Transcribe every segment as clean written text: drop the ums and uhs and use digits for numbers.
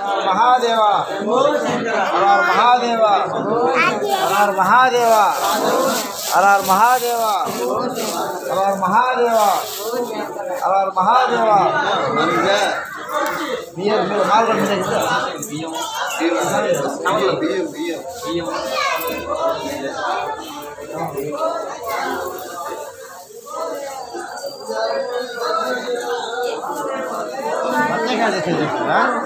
महादेवा हर महादेवा हर महादेवा हर महादेवा हर महादेवा हर Mahadeva beer beer माल कर beer beer क्या देखे हाँ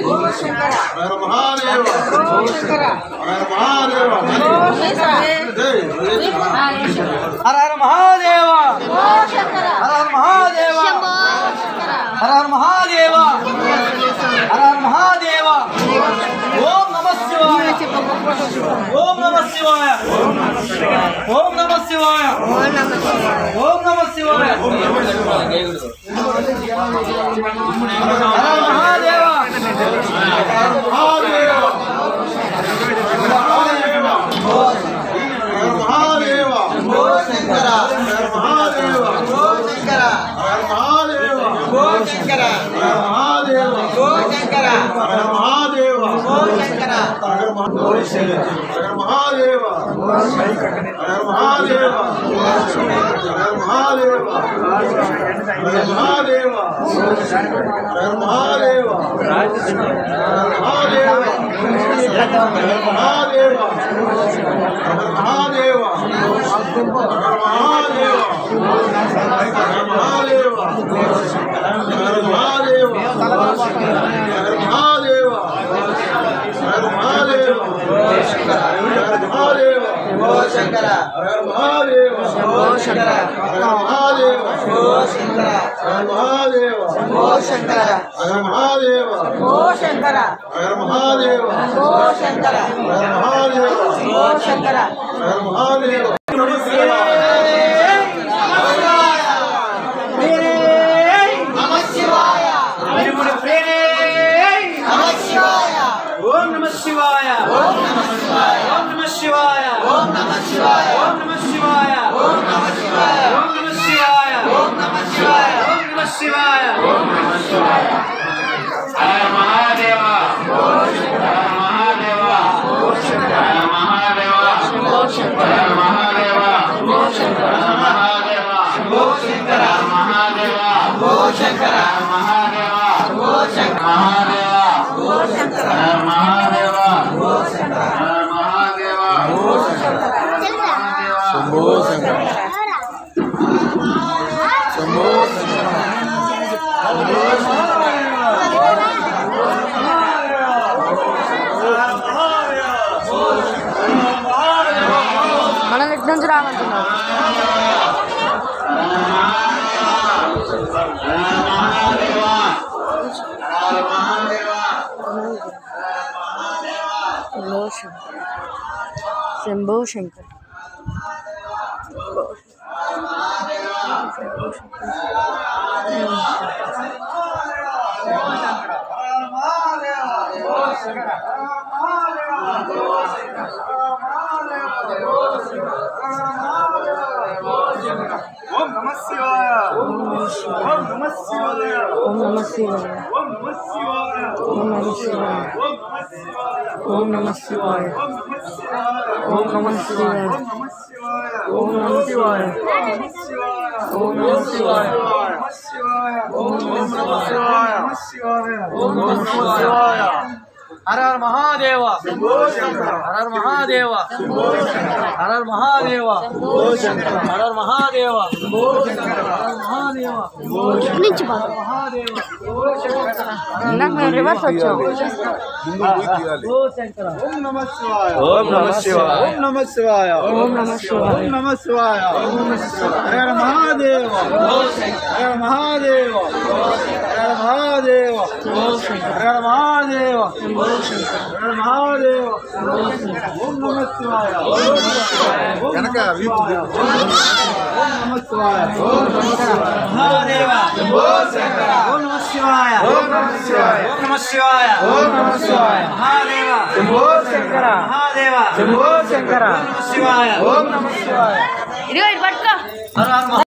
హర మహాదేవ హర మహాదేవ హర హర మహాదేవ హర హర మహాదేవ హర హర మహాదేవ హర హర మహాదేవ ఓం నమః శివాయ ఓం నమః శివాయ ఓం నమః శివాయ ఓం నమః శివాయ హర మహాదేవ మహాదేవ మహాదేవ ఓ శంకర మహాదేవ ఓ శంకర మహాదేవ ఓ శంకర మహాదేవ ఓ శంకర మహాదేవ ఓ శంకర మహాదేవ మహాదేవ మహాదేవ మహాదేవ మహాదేవ మహాదేవ మహాదేవ మనం ఎక్కడి నుంచి రామంటున్నాం శంభో శంకర్ ఓం నమః శివాయ ఓం నమః శివాయ ఓం నమః శివాయ ఓం నమః శివాయ ఓం నమః శివాయ ఓం నమః శివాయ ఓం నమః శివాయ ఓం నమః శివాయ ఓం నమః శివాయ ఓం నమః శివాయ ఓం నమః శివాయ హర హర మహాదేవ హర హర మహాదేవ హర హర మహాదేవ హర హర మహాదేవ నుంచి ఇందాక మేము రివర్స్ వచ్చాము ఓం నమః శివాయ ఓం నమః శివాయ ఓం నమః శివాయ ఓం నమః శివాయ ఓం నమః శివాయ హర హర మహాదేవ హర హర మహాదేవ హర హర మహాదేవ హర హర మహాదేవ హర హర మహాదేవ ఓం నమః శివాయ కనక ఓం నమః శివాయ ఓం మహాదేవ ఓం నమః శివాయ ఓం నమః శివాయ ఓం నమః శివాయ ఓం నమః శివాయ మహాదేవ శంభో శంకర మహాదేవ శంభో శంకర ఓం నమః శివాయ ఓం నమః శివాయ ఇదిగో ఇది పట్టుకో హర హర